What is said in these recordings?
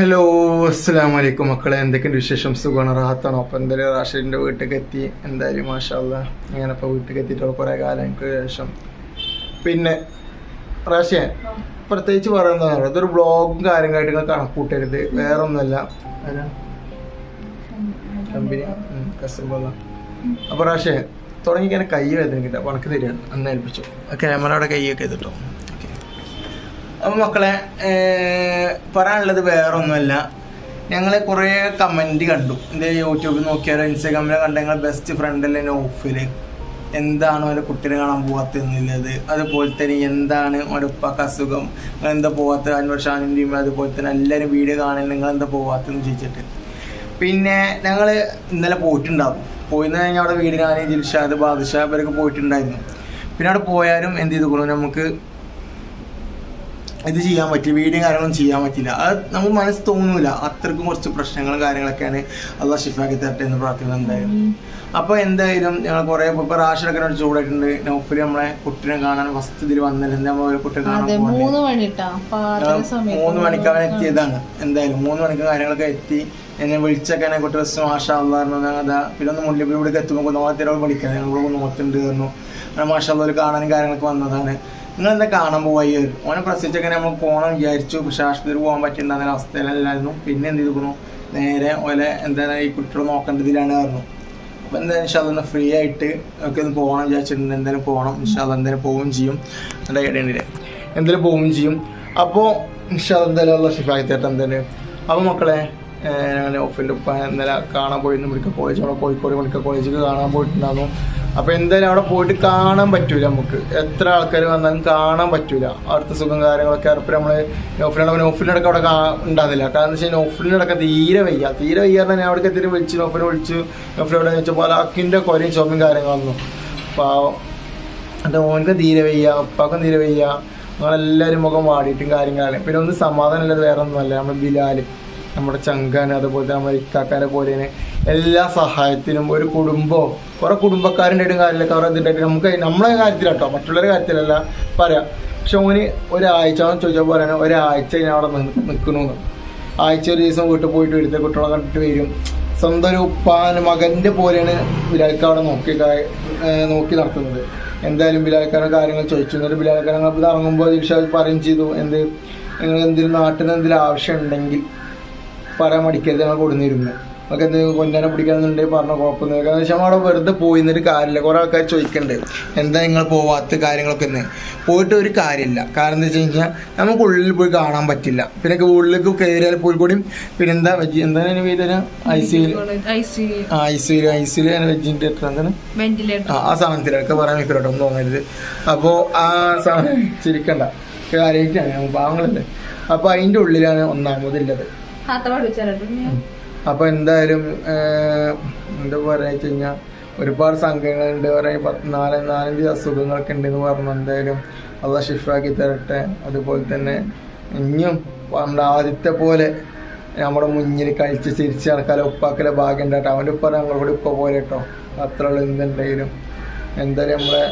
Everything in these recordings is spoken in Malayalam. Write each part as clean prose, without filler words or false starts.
ഹലോ, അസ്സലാമു അലൈക്കും മക്കളെ. എന്തൊക്കെയുണ്ട് വിശേഷം? സുഖമാണ്, റാഹത്താണോ? അപ്പം എന്തായാലും റാഷിദിൻ്റെ വീട്ടിലേക്ക് എത്തി. എന്തായാലും മാഷാ അല്ലാഹ് ഞാനപ്പോൾ വീട്ടിലേക്ക് എത്തിയിട്ടുള്ള കുറേ കാലങ്ങൾക്ക് ശേഷം. പിന്നെ റാഷിയെ പ്രത്യേകിച്ച് പറയുന്നതാണ്, ഇതൊരു ബ്ലോഗും കാര്യങ്ങളായിട്ട് നിങ്ങൾ കണക്കൂട്ടരുത്, വേറെ ഒന്നുമല്ല. Company customer. അപ്പോൾ റാഷിയെ തുടങ്ങിക്കാൻ കൈ വേദനിക്കില്ല, അപ്പോൾ എനിക്ക് തരികയാണ്, അന്ന് ഏൽപ്പിച്ചു. ക്യാമറയുടെ കൈയൊക്കെ ചെയ്തിട്ടോ. അപ്പം മക്കളെ പറയാനുള്ളത് വേറെ ഒന്നുമല്ല, ഞങ്ങൾ കുറേ കമൻറ്റ് കണ്ടു. എൻ്റെ യൂട്യൂബിൽ നോക്കിയാലോ ഇൻസ്റ്റാഗ്രാമിൽ കണ്ട ഞങ്ങൾ ബെസ്റ്റ് ഫ്രണ്ടല്ലേ നൗഫിൽ എന്താണ് ഒരു കുട്ടീനെ കാണാൻ പോകാത്തതെന്നുള്ളത്, അതുപോലെ തന്നെ എന്താണ് ഒരു ഉപ്പാക്ക് അസുഖം, നിങ്ങൾ എന്താ പോകാത്ത അൻവർ ഷാനിൻ്റെയും അതുപോലെ തന്നെ എല്ലാവരും വീഡിയോ കാണാൻ നിങ്ങൾ എന്താ പോകാത്തതെന്ന് ചോദിച്ചിട്ട്. പിന്നെ ഞങ്ങൾ ഇന്നലെ പോയിട്ടുണ്ടാകും. പോയിന്ന് കഴിഞ്ഞാൽ അവിടെ വീട് കാണാൻ ജിൽഷാദ് ബാദുഷാ ഇവരൊക്കെ പോയിട്ടുണ്ടായിരുന്നു. പിന്നെ അവിടെ പോയാലും എന്ത് ചെയ്തു നമുക്ക് ഇത് ചെയ്യാൻ പറ്റില്ല, വീഡിയോ കാര്യങ്ങളൊന്നും ചെയ്യാൻ പറ്റില്ല. അത് നമുക്ക് മനസ്സ് തോന്നൂല, അത്രക്കും കുറച്ച് പ്രശ്നങ്ങളും കാര്യങ്ങളൊക്കെയാണ്. അള്ളാഹ് ഷിഫാക്കി തരട്ടെ എന്ന് പ്രാർത്ഥിക്കുന്നത് എന്തായാലും. അപ്പോൾ എന്തായാലും ഞങ്ങൾ കുറേ ഇപ്പോൾ റാഷിനൊക്കെ ചൂടായിട്ടുണ്ട്. നൗഫിൽ നമ്മളെ കുട്ടിനെ കാണാൻ ഫസ്റ്റ് ഇതിൽ വന്നില്ല, നമ്മൾ കുട്ടിനെ കാണാൻ 3 മണിക്ക് അവൻ എത്തിയതാണ്. എന്തായാലും 3 മണിക്ക് കാര്യങ്ങളൊക്കെ എത്തി. എന്നെ വിളിച്ചൊക്കെ കുട്ടി ബസ് മാഷാ അള്ളാഹ് അതാ. പിന്നെ ഒന്ന് മുള്ളിപ്പോൾ ഇവിടേക്ക് എത്തുമ്പോൾ നോത്തിരോട് വിളിക്കാൻ ഞങ്ങൾ നോക്കുന്നുണ്ട് പറഞ്ഞു. മാഷാ അള്ളാഹ് കാണാനും കാര്യങ്ങളൊക്കെ വന്നതാണ്. നിങ്ങളെന്താ കാണാൻ പോയി? ഓനെ പ്രസവിച്ചൊക്കെ നമ്മൾ പോകണം വിചാരിച്ചു, പക്ഷെ ആശുപത്രി പോകാൻ പറ്റുന്ന അവസ്ഥയിലല്ലായിരുന്നു. പിന്നെ എന്ത് ചെയ്തു, നേരെ ഓലെ എന്താണ് ഈ കുട്ടികൾ നോക്കേണ്ടതിലാണ് പറഞ്ഞു. അപ്പോൾ എന്തായാലും ഇൻഷാല്ലാ ഫ്രീ ആയിട്ട് ഒക്കെ ഒന്ന് പോകണം വിചാരിച്ചിട്ടുണ്ട്. എന്തായാലും പോകണം ഇൻഷാല്ലാ, എന്തായാലും പോവുകയും ചെയ്യും. എൻ്റെ ഇടയിലെ എന്തായാലും പോവുകയും ചെയ്യും. അപ്പോൾ ഇൻഷാല്ലാ എന്തായാലും ഉള്ള ഷിഫായി തേട്ട എന്തായാലും. അപ്പോൾ മക്കളെ ഞങ്ങൾ ഓഫിൻ്റെ ഉപ്പ ഇന്നലെ കാണാൻ പോയിരുന്നു മെഡിക്കൽ കോളേജ്, അവിടെ കോഴിക്കോട് മെഡിക്കൽ കോളേജിൽ കാണാൻ പോയിട്ടുണ്ടായിരുന്നു. അപ്പോൾ എന്തായാലും അവിടെ പോയിട്ട് കാണാൻ പറ്റൂല, നമുക്ക് എത്ര ആൾക്കാർ വന്നാലും കാണാൻ പറ്റൂല. അവിടുത്തെ സുഖം കാര്യങ്ങളൊക്കെ അപ്പോൾ നമ്മൾ നോഫിലിൻ്റെ അടക്കം അവിടെ ഉണ്ടാകുന്നില്ല. കാരണം എന്താ വെച്ചാൽ നോഫിലിൻ്റെ അടക്കം തീരെ വയ്യാതെ ഞാൻ അവിടെ എത്തിയിട്ട് നോഫിനെ വിളിച്ചു. നോഫിലെവിടെ വെച്ചപ്പോൾ അലാക്കിൻ്റെ കുറേ ചുമയും കാര്യങ്ങളൊന്നും. അപ്പോൾ അത് ഓനക്കും തീരെ വയ്യ, ഉപ്പാക്കും തീരെ വയ്യ. ഞങ്ങളെല്ലാവരും മുഖം വാടിയിട്ടും കാര്യങ്ങളാണ്. പിന്നെ ഒന്ന് സമാധാനമില്ലത് വേറെ ഒന്നുമല്ല, നമ്മൾ ബിലാൽ നമ്മുടെ ചങ്കാന് അതുപോലെ തന്നെ നമ്മുടെ ഇക്കാക്കാരെ പോലെ എല്ലാ സഹായത്തിനും ഒരു കുടുംബമോ കുറേ കുടുംബക്കാരുണ്ടായിട്ടും കാര്യമില്ല, കുറേ ഇതുണ്ടായിട്ട് നമുക്ക് നമ്മളെ കാര്യത്തിലാട്ടോ, മറ്റുള്ളവരുടെ കാര്യത്തിലല്ല പറയാം. പക്ഷെ ഓന് ഒരാഴ്ച ചോദിച്ചാൽ പറയണ ഒരാഴ്ച ഞാൻ അവിടെ നിൽക്കണമെന്ന്. ആഴ്ച ഒരു ദിവസം വീട്ടിൽ പോയിട്ട് വരുത്ത കുട്ടികളെ കണ്ടിട്ട് വരും. സ്വന്തം ഒരു മകൻ്റെ പോലെയാണ് ബിലാൽക്ക് അവിടെ നോക്കി നടത്തുന്നത്. എന്തായാലും ബിലാൽക്കാരുടെ കാര്യങ്ങൾ ചോദിച്ചു. എന്നിട്ട് ബിലാൽക്കാർ ഞങ്ങൾ ഇത് ഇറങ്ങുമ്പോൾ ദിൽഷാദ് പറയുകയും ചെയ്തു, നിങ്ങൾ എന്തെങ്കിലും നാട്ടിൽ നിന്ന് എന്തെങ്കിലും ആവശ്യം ഉണ്ടെങ്കിൽ പറയാൻ മടിക്കരുത്, ഞങ്ങൾ കൊടുന്നിരുന്നു. നമുക്ക് എന്തെങ്കിലും കൊല്ലാനെ പിടിക്കാന്നുണ്ടെങ്കിൽ പറഞ്ഞ കുഴപ്പമൊന്നുമില്ല. കാരണം വെച്ചാൽ അവിടെ വെറുതെ പോയിന്നൊരു കാര്യമില്ല. കുറേ ആൾക്കാർ ചോദിക്കണ്ടേ എന്താ നിങ്ങൾ പോവാത്ത കാര്യങ്ങളൊക്കെ ഒന്ന് പോയിട്ട് ഒരു കാര്യമില്ല. കാരണം എന്താ വെച്ച് കഴിഞ്ഞാൽ നമുക്ക് ഉള്ളിൽ പോയി കാണാൻ പറ്റില്ല. പിന്നെ ഉള്ളിലേക്ക് കയറിയാൽ പോയി കൂടിയും പിന്നെ എന്താണ് പേര് ഐസിയിൽ വെന്റിലേറ്റർ എന്താണ് ആ സാധനത്തിലൊക്കെ പറയാൻ വെക്കലോട്ടോ, ഒന്നും തോന്നരുത്. അപ്പോൾ ആ സാധനം ചിരിക്കണ്ട, കാര്യമായിട്ടാണ് പാവങ്ങളല്ലേ. അപ്പോൾ അതിൻ്റെ ഉള്ളിലാണ് ഒന്നാമതുള്ളത്. അപ്പോൾ എന്തായാലും എന്താ പറയുക വെച്ച് കഴിഞ്ഞാൽ ഒരുപാട് സംഘങ്ങളുണ്ട്, പറയുക 4-5 അസുഖങ്ങളൊക്കെ ഉണ്ടെന്ന് പറഞ്ഞു. എന്തായാലും അള്ളാഹ് ഷിഫാക്കി തരട്ടെ. അതുപോലെ തന്നെ ഇനിയും നമ്മുടെ ആദ്യത്തെ പോലെ നമ്മുടെ മുന്നിൽ കഴിച്ച് ചിരിച്ച് നടക്കാതെ ഉപ്പാക്കലെ ഭാഗ്യം ഉണ്ടാട്ടോ. അവൻ്റെ ഉപ്പ ഞങ്ങളുടെ ഉപ്പ പോലെ കേട്ടോ, അത്ര ഉള്ള എന്തുണ്ടെങ്കിലും. എന്തായാലും നമ്മളെ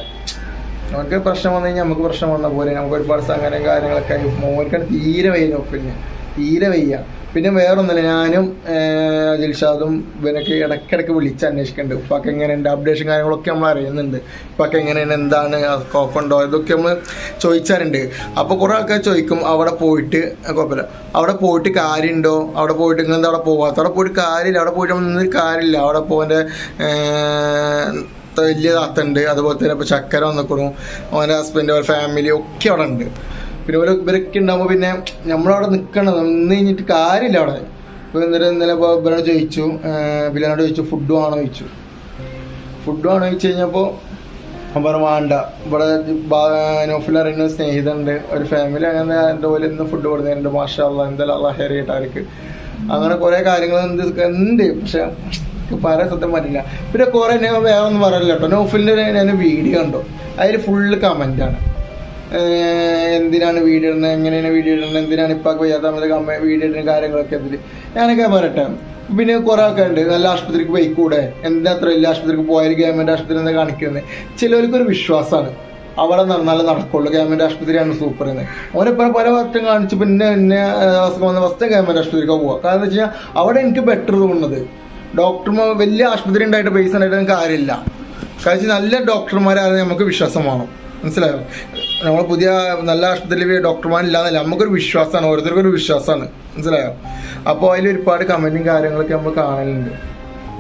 നമുക്ക് പ്രശ്നം വന്നു കഴിഞ്ഞാൽ നമുക്ക് പ്രശ്നം വന്ന പോലെ നമുക്ക് ഒരുപാട് സംഘടനയും കാര്യങ്ങളൊക്കെ ആയി. മോർക്കാണ് തീരെ വയ്യ, നോക്കില്ല തീരെ വയ്യ. പിന്നെ വേറൊന്നുമില്ല, ഞാനും ദിൽഷാദും ഇവനൊക്കെ ഇടയ്ക്കിടയ്ക്ക് വിളിച്ച് അന്വേഷിക്കുന്നുണ്ട്. ഉപ്പാക്ക് എങ്ങനെയുണ്ട്, അപ്ഡേഷൻ കാര്യങ്ങളൊക്കെ നമ്മൾ അറിയുന്നുണ്ട്. ഉപ്പാക്ക് എങ്ങനെയാണ്, എന്താണ് കുഴപ്പമുണ്ടോ, ഇതൊക്കെ നമ്മൾ ചോദിച്ചാറുണ്ട്. അപ്പോൾ കുറേ ആൾക്കാർ ചോദിക്കും അവിടെ പോയിട്ട് കുഴപ്പമില്ല, അവിടെ പോയിട്ട് കാര്യമുണ്ടോ, അവിടെ പോയിട്ട് ഇങ്ങനെന്താ അവിടെ പോകാത്ത, അവിടെ പോയിട്ട് കാര്യമില്ല, അവിടെ പോയിട്ട് നമ്മൾ നിന്നൊരു കാര്യമില്ല. അവിടെ പോകാൻ്റെ വലിയ താത്തുണ്ട്, അതുപോലെ തന്നെ ഇപ്പോൾ ചക്കര വന്നിക്കണു, അവൻ്റെ ഹസ്ബൻഡ് അവരുടെ ഫാമിലി ഒക്കെ അവിടെ ഉണ്ട്. പിന്നെ ഇവരൊക്കെ ഉണ്ടാകുമ്പോൾ പിന്നെ നമ്മളവിടെ നിൽക്കണം, നിന്ന് കഴിഞ്ഞിട്ട് കാര്യമില്ല അവിടെ. ഇപ്പോൾ ഇന്നലെ ഇപ്പോൾ ഇവരോട് ചോദിച്ചു, ബിലാനോട് ചോദിച്ചു ഫുഡ് വേണോ ചോദിച്ചു. ഫുഡ് വേണോ ചോദിച്ചു കഴിഞ്ഞപ്പോൾ അവർ വേണ്ട, ഇവിടെ നോഫിൽ അറിയുന്ന സ്നേഹിതണ്ട്, ഒരു ഫാമിലി അങ്ങനെ എൻ്റെ പോലെ ഇന്ന് ഫുഡ് കൊടുക്കുന്നുണ്ട്. മാഷാ അല്ലാഹ് എന്തായാലും അല്ലാഹ് ഹെയർ ചെയ്തിട്ട് അങ്ങനെ കുറേ കാര്യങ്ങൾ ഉണ്ട്. പക്ഷെ പറയാൻ സത്യം പറ്റില്ല. പിന്നെ കുറേ വേറെ ഒന്നും പറയില്ല കേട്ടോ. നോഫിലിൻ്റെ ഞാൻ വീഡിയോ ഉണ്ടോ, അതിൽ ഫുള്ള് കമൻറ്റാണ്. എന്തിനാണ് വീഡിയോ ഇടുന്നത്, എങ്ങനെയാണ് വീഡിയോ ഇടുന്നത്, എന്തിനാണ് ഇപ്പൊക്കെ വയ്യാത്ത വീഡിയോ ഇടുന്ന കാര്യങ്ങളൊക്കെ അതിൽ ഞാനൊക്കെ പറയട്ടെ. പിന്നെ കുറേ ആൾക്കാരുണ്ട് നല്ല ആശുപത്രിക്ക് പോയിക്കൂടെ, എന്താ അത്ര വലിയ ആശുപത്രിക്ക് പോയാൽ ഗവൺമെൻറ് ആശുപത്രി എന്താ കാണിക്കുന്നത്. ചിലവർക്കൊരു വിശ്വാസമാണ് അവിടെ നല്ല നടക്കുള്ളൂ, ഗവൺമെന്റ് ആശുപത്രിയാണ് സൂപ്പർ എന്ന്. ഓനിപ്പോൾ പല വർഷം കാണിച്ചു പിന്നെ അസുഖം വന്ന ഫസ്റ്റ് ഗവൺമെന്റ് ആശുപത്രിക്ക് പോവുക. കാരണം എന്താ വെച്ചാൽ അവിടെ എനിക്ക് ബെറ്റർ തോന്നുന്നത്. ഡോക്ടർമാർ വലിയ ആശുപത്രി ഉണ്ടായിട്ട് പൈസ ഉണ്ടായിട്ട് കാര്യമില്ല. കാരണം നല്ല ഡോക്ടർമാരാണ് നമുക്ക് വിശ്വാസം വേണം. മനസ്സിലായോ? നമ്മൾ പുതിയ നല്ല ആശുപത്രിയിൽ ഡോക്ടർമാരില്ലാന്നല്ല, നമുക്കൊരു വിശ്വാസമാണ്, ഓരോരുത്തർക്കൊരു വിശ്വാസമാണ്. മനസ്സിലായോ? അപ്പോൾ അതിൽ ഒരുപാട് കമൻറ്റും കാര്യങ്ങളൊക്കെ നമ്മൾ കാണലുണ്ട്.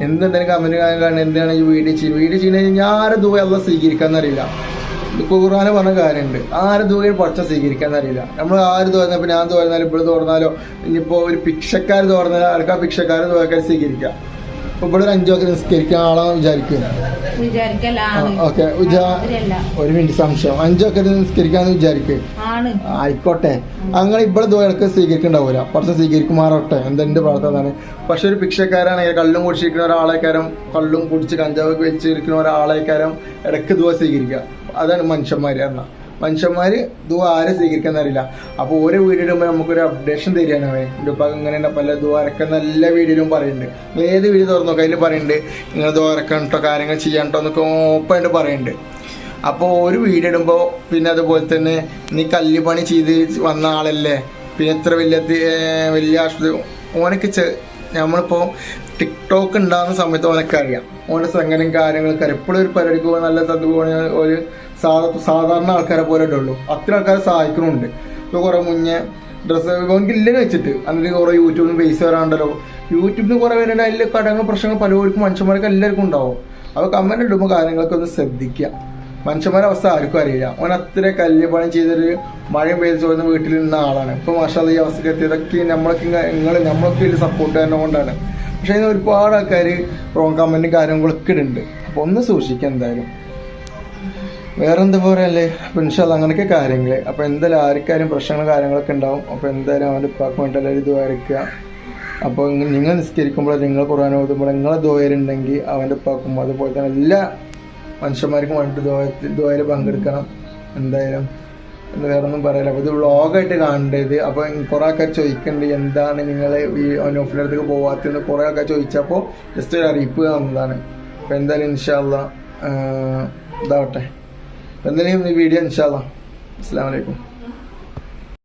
എന്തുണ്ടെങ്കിലും കമൻറ്റ് കാണാൻ എന്താണ് ഈ വീഡിയോ ചെയ്യുന്നത് കഴിഞ്ഞാൽ ആരെ ദുആ അല്ലാഹ് സ്വീകരിക്കാന്നറിയില്ല. ഖുർആന് പറഞ്ഞ കാര്യമുണ്ട്, ആരെ ദുആ പഠിച്ച സ്വീകരിക്കാന്നറിയില്ല. നമ്മൾ ആര് തോന്നുന്നപ്പോൾ ഇപ്പോൾ ഞാൻ തോന്നാലും ഇപ്പോൾ തോന്നാലോ, ഇനിയിപ്പോൾ ഒരു ഭിക്ഷക്കാർ തോന്നാലോ ആൾക്ക് ആ ഭിക്ഷക്കാർ ദുആക്കാർ സ്വീകരിക്കാം. ഇപ്പോൾ ഇവിടെ ഒരു 5 വക്ത് നിസ്കരിക്കാൻ ആളാണ് വിചാരിക്കുക. ഓക്കെ, ഒരു മിനിറ്റ് സംശയം, 5 വക്ത് നിസ്കരിക്കാന്ന് വിചാരിക്കുക. ആയിക്കോട്ടെ, അങ്ങനെ ഇവിടെ ദുആക്ക് സ്വീകരിക്കണ്ടാവൂല, കുറച്ച് സ്വീകരിക്കുമാറോട്ടെ, എന്തെന്റെ പ്രാർത്ഥന. പക്ഷെ ഒരു ഭിക്ഷക്കാരാണെങ്കിൽ കള്ളും കുടിച്ചിരിക്കുന്ന ഒരാളേക്കാരം, കള്ളും കുടിച്ച് കഞ്ചാവ് വെച്ചിരിക്കുന്ന ഒരാളേക്കാരം ഇടയ്ക്ക് ദുആ സ്വീകരിക്കുക. അതാണ് മനുഷ്യന്മാര് പറഞ്ഞാൽ. മനുഷ്യന്മാര് ദുആ ആരെ സ്വീകരിക്കാന്ന് അറിയില്ല. അപ്പോൾ ഓരോ വീഡിയോ ഇടുമ്പോൾ നമുക്കൊരു അപ്ഡേഷൻ തരികയാണ്. അവൻ എൻ്റെ ഉപ്പ ഇങ്ങനെ പല ദുആരൊക്കെ നല്ല വീഡിയോയിലും പറയുന്നുണ്ട്. ഏത് വീഡിയോ തുറന്നു നോക്കുക അതിൽ പറയുന്നുണ്ട് ഇങ്ങനെ ദുആരക്കണം കേട്ടോ, കാര്യങ്ങൾ ചെയ്യാൻ കേട്ടോ എന്നൊക്കെ ഓപ്പണായിട്ട് പറയുന്നുണ്ട്. അപ്പോൾ ഒരു വീഡിയോ ഇടുമ്പോൾ പിന്നെ അതുപോലെ തന്നെ നീ കല്ലുപണി ചെയ്ത് വന്ന ആളല്ലേ, പിന്നെ ഇത്ര വലിയ ആശുപത്രി ഓനക്ക് നമ്മളിപ്പോൾ ടിക്ടോക്ക് ഉണ്ടാകുന്ന സമയത്ത് ഓനൊക്കെ അറിയാം, ഓൻ്റെ സംഘടനയും കാര്യങ്ങളൊക്കെ അറിയാം. എപ്പോഴും ഒരു പരിപാടിക്ക് പോകാൻ നല്ല സ്ഥലത്ത് പോകണ ഒരു സാധാരണ ആൾക്കാരെ പോലെ ഉള്ളൂ. അത്ര ആൾക്കാരെ സഹായിക്കണമുണ്ട്. ഇപ്പോൾ കുറേ മുന്നേ ഡ്രസ്സ് ഓനക്ക് ഇല്ലെന്ന് വെച്ചിട്ട് എന്നിട്ട് കുറേ യൂട്യൂബിൽ നിന്ന് പൈസ വരാണ്ടല്ലോ, യൂട്യൂബിൽ നിന്ന് കുറേ പേരുണ്ട്. അതിൽ കടങ്ങൾ പ്രശ്നങ്ങൾ പലർക്കും മനുഷ്യന്മാർക്ക് എല്ലാവർക്കും ഉണ്ടാവും. അപ്പോൾ കമൻറ്റ് ഇടുമ്പോൾ കാര്യങ്ങളൊക്കെ ഒന്ന് ശ്രദ്ധിക്കുക. മനുഷ്യന്മാരുടെ അവസ്ഥ ആർക്കും അറിയില്ല. ഓൻ അത്ര കല്ലുപണി ചെയ്തൊരു മഴയും പെയ്ത് ചോദിക്കുന്ന വീട്ടിൽ നിന്ന ആളാണ്. ഇപ്പോൾ മാഷാ അല്ലാഹ് ഈ അവസ്ഥക്ക് എത്തിയതൊക്കെ നമ്മളൊക്കെ വലിയ സപ്പോർട്ട് തന്നെ കൊണ്ടാണ്. പക്ഷേ അതിന് ഒരുപാട് ആൾക്കാർ റോങ് കമൻറ്റും കാര്യങ്ങളൊക്കെ ഇടുന്നുണ്ട്. അപ്പോൾ ഒന്ന് സൂക്ഷിക്കുക എന്തായാലും. വേറെ എന്താ പറയല്ലേ, അപ്പോൾ ഇൻഷാ അല്ലാഹ് അങ്ങനെയൊക്കെ കാര്യങ്ങൾ. അപ്പോൾ എന്തായാലും ആർക്കാരും പ്രശ്നങ്ങളും കാര്യങ്ങളൊക്കെ ഉണ്ടാവും. അപ്പോൾ എന്തായാലും അവൻ്റെ ഉപ്പാക്ക് വേണ്ടി എല്ലാവരും ഇത് വരയ്ക്കുക. അപ്പോൾ നിങ്ങൾ നിസ്കരിക്കുമ്പോൾ, നിങ്ങൾ ഖുർആൻ ഓതുമ്പോൾ നിങ്ങളെ ദുആയിലുണ്ടെങ്കിൽ അവൻ്റെ ഉപ്പാക്കും അതുപോലെ തന്നെ എല്ലാ മനുഷ്യന്മാർക്കും വേണ്ടിയിട്ട് ദുആയിൽ പങ്കെടുക്കണം എന്തായാലും. വേറെ ഒന്നും പറയില്ല. അപ്പോൾ ഇത് വ്ളോഗായിട്ട് കാണേണ്ടത്. അപ്പോൾ കുറേ ആൾക്കാർ ചോദിക്കുന്നുണ്ട് എന്താണ് നിങ്ങൾ ഈ നോഫിൻ്റെ അടുത്തേക്ക് പോകാത്തതെന്ന് കുറേ ആൾക്കാർ ചോദിച്ചപ്പോൾ ജസ്റ്റ് ഒരു അറിയിപ്പ് തന്നതാണ്. അപ്പോൾ എന്തായാലും ഇൻഷാ അല്ലാഹ് ഇതാവട്ടെ. എന്തായാലും ഈ വീഡിയോ ഇൻഷാ അല്ലാഹ്. അസ്സലാമു അലൈക്കും.